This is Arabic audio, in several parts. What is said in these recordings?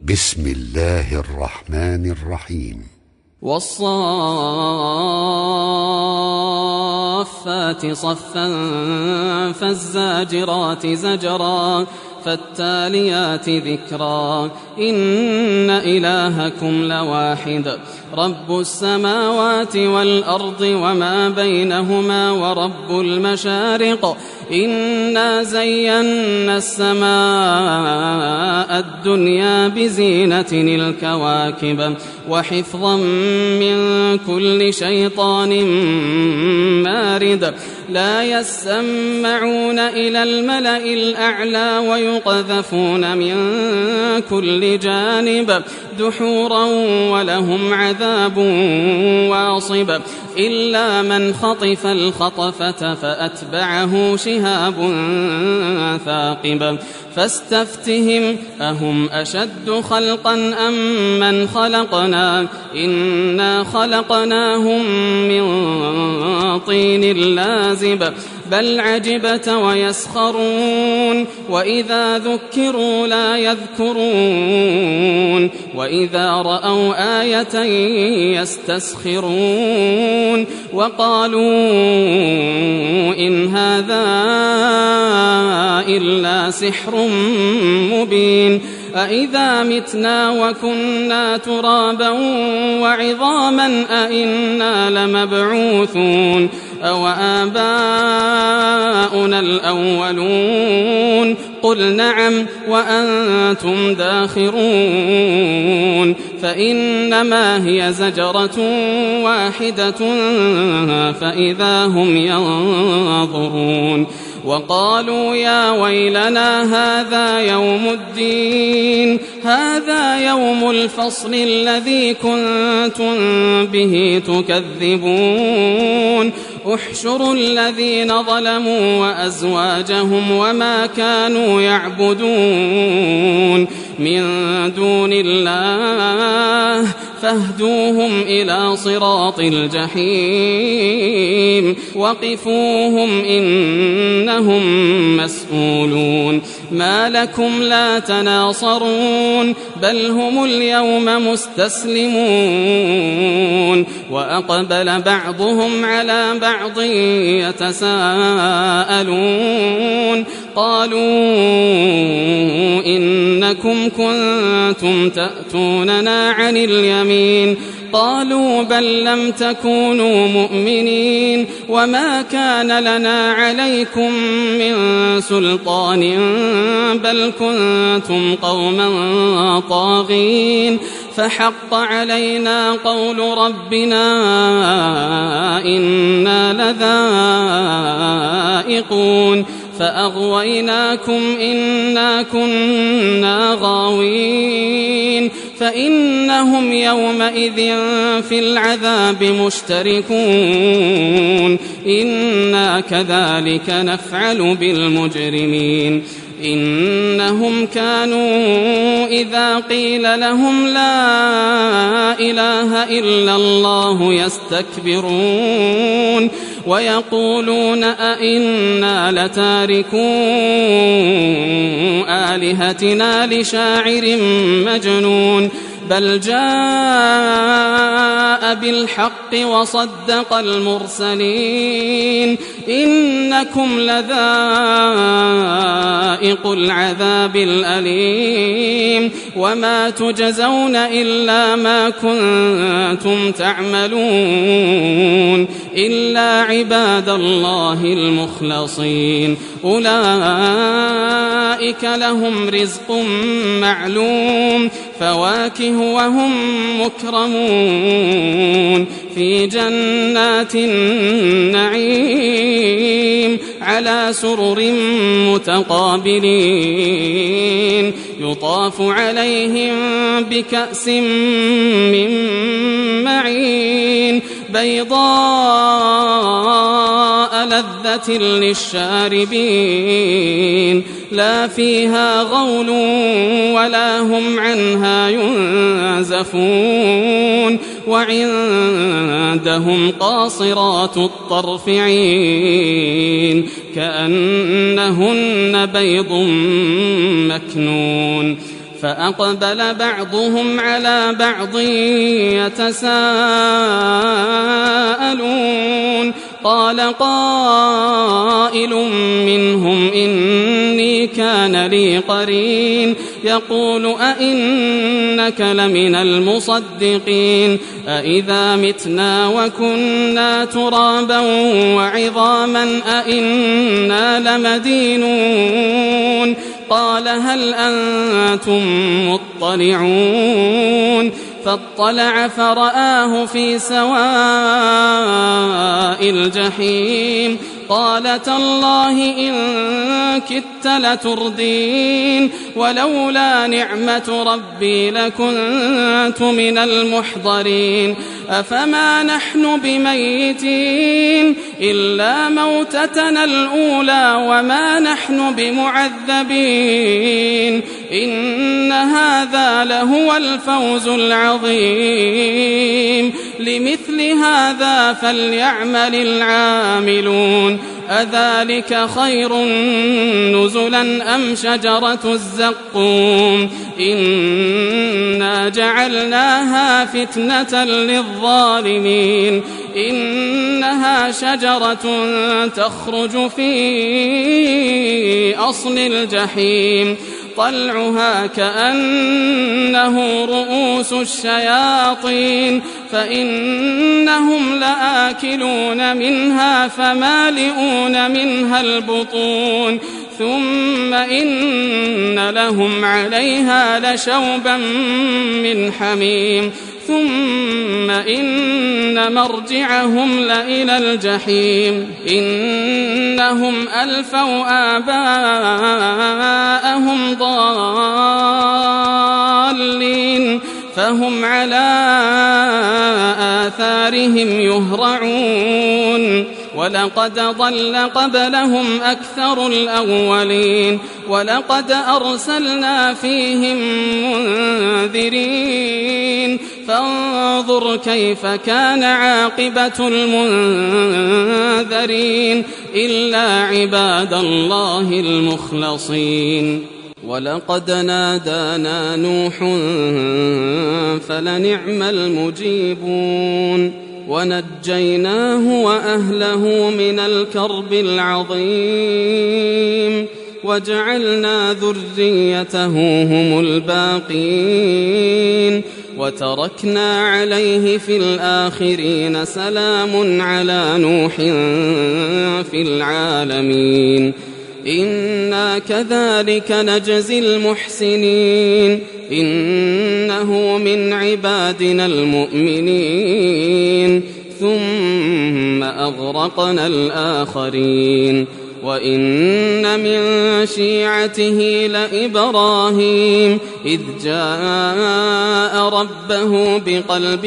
بسم الله الرحمن الرحيم. والصافات صفا فالزاجرات زجرا فالتاليات ذكرا إن إلهكم لواحد رب السماوات والأرض وما بينهما ورب المشارق إنا زينا السماء الدنيا بزينة الكواكب وحفظا من كل شيطان مارد لا يسمعون إلى الملأ الأعلى ويقذفون من كل جانب دحورا ولهم عذاب واصب إلا من خطف الخطفة فأتبعه شهاب ثاقب فاستفتهم أهم أشد خلقا أم من خلقنا إنا خلقناهم من طين لازب بل عجبت ويسخرون وإذا ذكروا لا يذكرون وإذا رأوا آية يستسخرون وقالوا إن هذا إلا سحر مبين أإذا متنا وكنا ترابا وعظاما أإنا لمبعوثون أو آباؤنا الأولون قل نعم وأنتم داخرون فإنما هي زجرة واحدة فإذا هم ينظرون وقالوا يا ويلنا هذا يوم الدين هذا يوم الفصل الذي كنتم به تكذبون احشروا الذين ظلموا وأزواجهم وما كانوا يعبدون من دون الله فاهدوهم إلى صراط الجحيم وقفوهم إنهم مسؤولون ما لكم لا تناصرون بل هم اليوم مستسلمون وأقبل بعضهم على بعض يتساءلون قالوا إنكم كنتم تأتوننا عن اليمين قالوا بل لم تكونوا مؤمنين وما كان لنا عليكم من سلطان بل كنتم قوما طاغين فحق علينا قول ربنا إنا لذائقون فأغويناكم إنا كنا غاوين فإنهم يومئذ في العذاب مشتركون إنا كذلك نفعل بالمجرمين إنهم كانوا إذا قيل لهم لا إله إلا الله يستكبرون ويقولون أئنا لتاركو آلهتنا لشاعر مجنون بل جاء بالحق وصدق المرسلين إنكم لذائق العذاب الأليم وما تجزون إلا ما كنتم تعملون إلا عباد الله المخلصين أولئك لهم رزق معلوم فواكه وهم مكرمون في جنات النعيم على سرر متقابلين يطاف عليهم بكأس من معين بيضاء لذة للشاربين لا فيها غول ولا هم عنها ينزفون وعندهم قاصرات الطرف عين كأنهن بيض مكنون فأقبل بعضهم على بعض يتساءلون قال قائل منهم إني كان لي قرين يقول أئنك لمن المصدقين أئذا متنا وكنا ترابا وعظاما أئنا لمدينون قال هل أنتم مطلعون فاطلع فرآه في سواء الجحيم قال تالله إن كدت لتردين ولولا نعمة ربي لكنت من المحضرين أفما نحن بميتين إلا موتتنا الأولى وما نحن بمعذبين إن هذا لهو الفوز العظيم لمثل هذا فليعمل العاملون أذلك خير نزلا أم شجرة الزقوم إنا جعلناها فتنة للظالمين إنها شجرة تخرج في أصل الجحيم طلعها كأنه رؤوس الشياطين فإنهم لآكلون منها فمالئون منها البطون ثم إن لهم عليها لشوبا من حميم ثم إن مرجعهم لإلى الجحيم إنهم ألفوا آباءهم ضالين فهم على آثارهم يهرعون ولقد ضل قبلهم أكثر الأولين ولقد أرسلنا فيهم منذرين فانظر كيف كان عاقبة المنذرين إلا عباد الله المخلصين ولقد نادانا نوح فلنعم المجيبون ونجيناه وأهله من الكرب العظيم وجعلنا ذريته هم الباقين وتركنا عليه في الآخرين سلام على نوح في العالمين إنا كذلك نجزي المحسنين إنه من عبادنا المؤمنين ثم أغرقنا الآخرين وإن من شيعته لإبراهيم إذ جاء ربه بقلب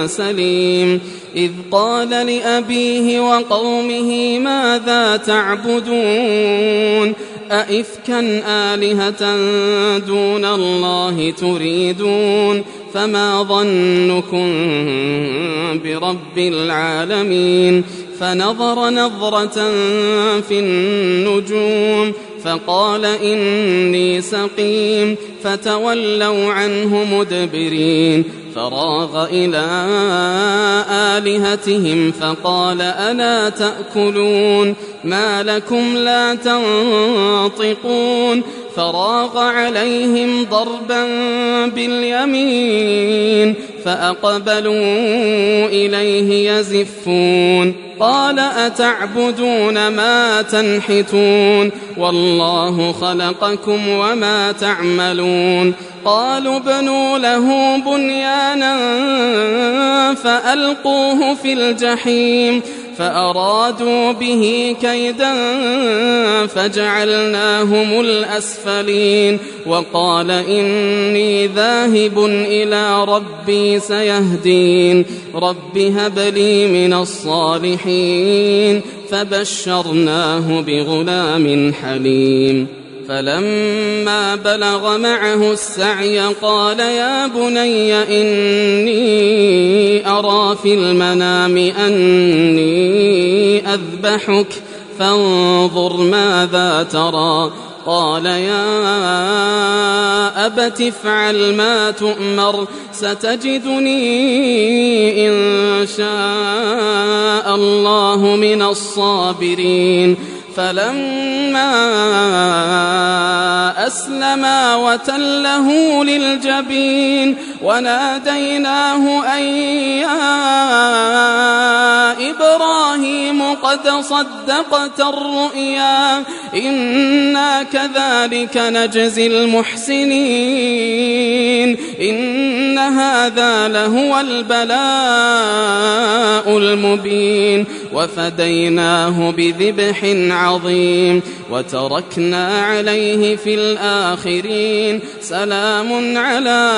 سليم إذ قال لأبيه وقومه ماذا تعبدون أئفكا آلهة دون الله تريدون فما ظنكم برب العالمين فنظر نظرة في النجوم فقال إني سقيم فتولوا عنه مدبرين فراغ إلى آلهتهم فقال ألا تأكلون ما لكم لا تنطقون فراغ عليهم ضربا باليمين فأقبلوا إليه يزفون قال أتعبدون ما تنحتون والله خلقكم وما تعملون قالوا ابنوا له بنيانا فألقوه في الجحيم فأرادوا به كيدا فجعلناهم الأسفلين وقال إني ذاهب إلى ربي سيهدين رب هب لي من الصالحين فبشرناه بغلام حليم فلما بلغ معه السعي قال يا بني إني أرى في المنام أني أذبحك فانظر ماذا ترى قال يا أبت افعل ما تؤمر ستجدني إن شاء الله من الصابرين فلما أسلما وتله للجبين وناديناه أن يا إبراهيم قد صدقت الرؤيا إنا كذلك نجزي المحسنين إن هذا لهو البلاء المبين وفديناه بذبح عظيم وتركنا عليه في الآخرين سلام على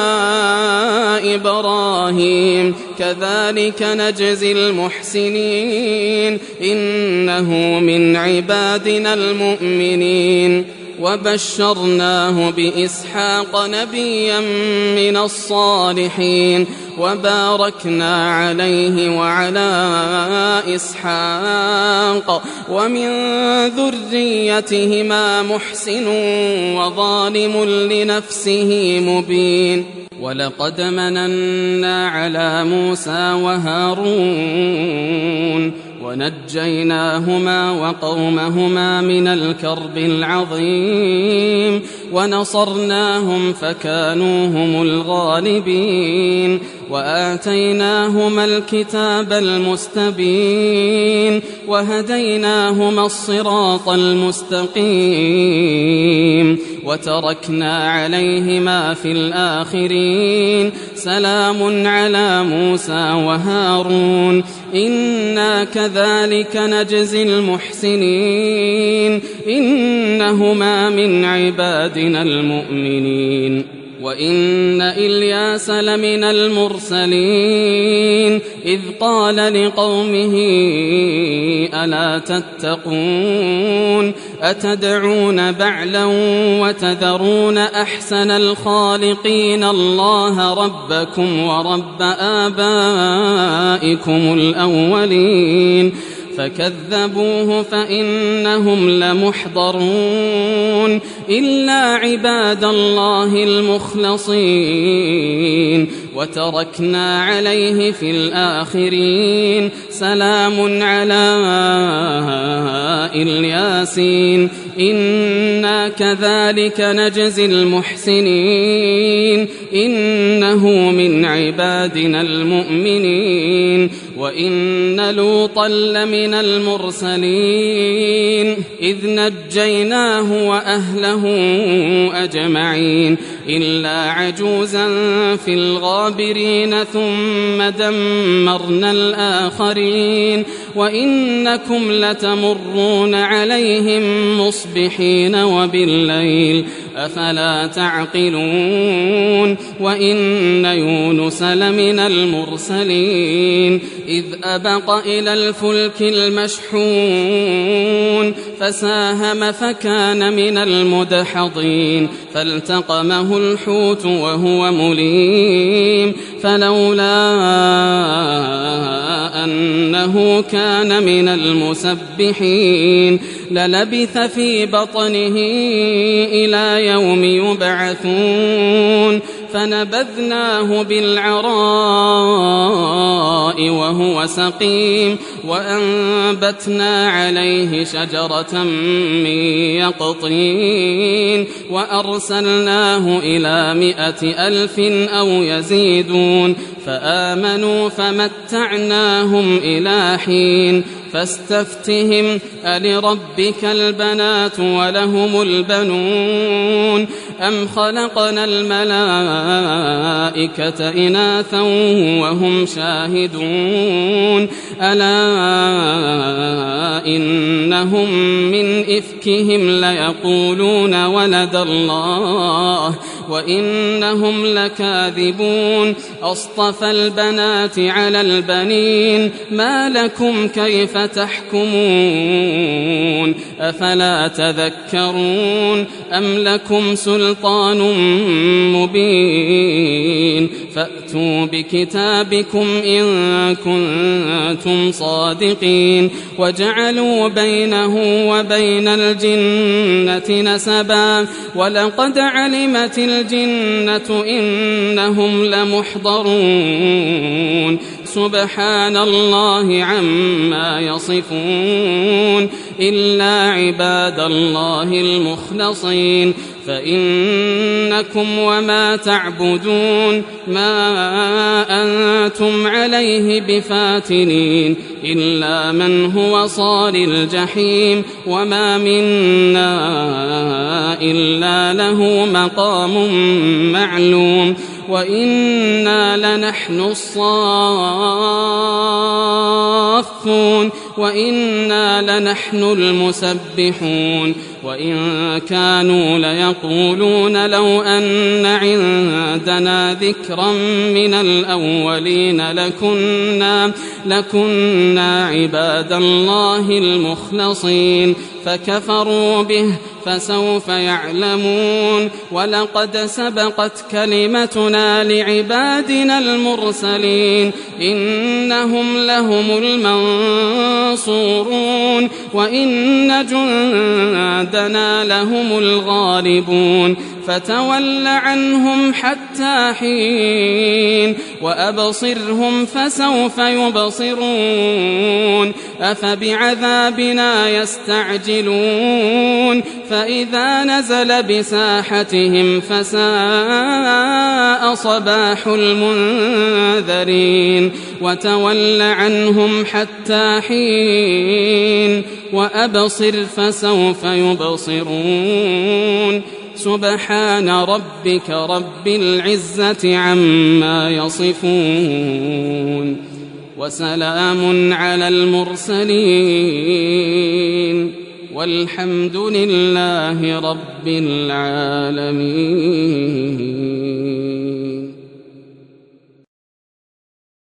إبراهيم كذلك نجزي المحسنين إنه من عبادنا المؤمنين وبشرناه بإسحاق نبيا من الصالحين وباركنا عليه وعلى إسحاق ومن ذريتهما محسن وظالم لنفسه مبين ولقد مننا على موسى وهارون ونجيناهما وقومهما من الكرب العظيم ونصرناهم فكانوا هم الغالبين وآتيناهما الكتاب المستبين وهديناهما الصراط المستقيم وتركنا عليهما في الآخرين سلام على موسى وهارون إنا كذلك نجزي المحسنين إنهما من عبادنا المؤمنين وإن إلياس لمن المرسلين إذ قال لقومه ألا تتقون أتدعون بعلا وتذرون أحسن الخالقين الله ربكم ورب آبائكم الأولين فكذبوه فإنهم لمحضرون إلا عباد الله المخلصين وتركنا عليه في الآخرين سلام على الياسين إنا كذلك نجزي المحسنين إنه من عبادنا المؤمنين وإن لوطا لمن المرسلين إذ نجيناه وأهله أجمعين إلا عجوزا في الغابرين ثم دمرنا الآخرين وإنكم لتمرون عليهم مصبحين وبالليل أفلا تعقلون وإن يونس لمن المرسلين إذ أبق إلى الفلك المشحون فساهم فكان من المدحضين فالتقمه الحوت وهو مليم فلولا أنه كان من المسبحين للبث في بطنه إلى يوم يبعثون فنبذناه بالعراء وهو سقيم وأنبتنا عليه شجرة من يقطين وأرسلناه إلى 100,000 أو يزيدون فآمنوا فمتعناهم إلى حين فاستفتهم ألربك البنات ولهم البنون أم خلقنا الملائكة إناثا وهم شاهدون ألا إنهم من إفكهم ليقولون ولد الله وإنهم لكاذبون أصطفى البنات على البنين ما لكم كيف تحكمون أفلا تذكرون أم لكم سلطان مبين فأتوا بكتابكم إن كنتم صادقين وجعلوا بينه وبين الجنة نسبا ولقد علمت الجنة إنهم لمحضرون سبحان الله عما يصفون إلا عباد الله المخلصين فإنكم وما تعبدون ما أنتم عليه بفاتنين إلا من هو صال الجحيم وما منا إلا له مقام معلوم وإنا لنحن الصافون وإنا لنحن المسبحون وإن كانوا ليقولون لو أن عندنا ذكرا من الأولين لكنا عباد الله المخلصين فكفروا به فسوف يعلمون ولقد سبقت كلمتنا لعبادنا المرسلين إنهم لهم المنصورون وإن جندنا لهم الغالبون فتول عنهم حتى حين وأبصرهم فسوف يبصرون أفبعذابنا يستعجلون فإذا نزل بساحتهم فساء صباح المنذرين وتول عنهم حتى حين وأبصر فسوف يبصرون سبحان ربك رب العزة عما يصفون وسلام على المرسلين والحمد لله رب العالمين.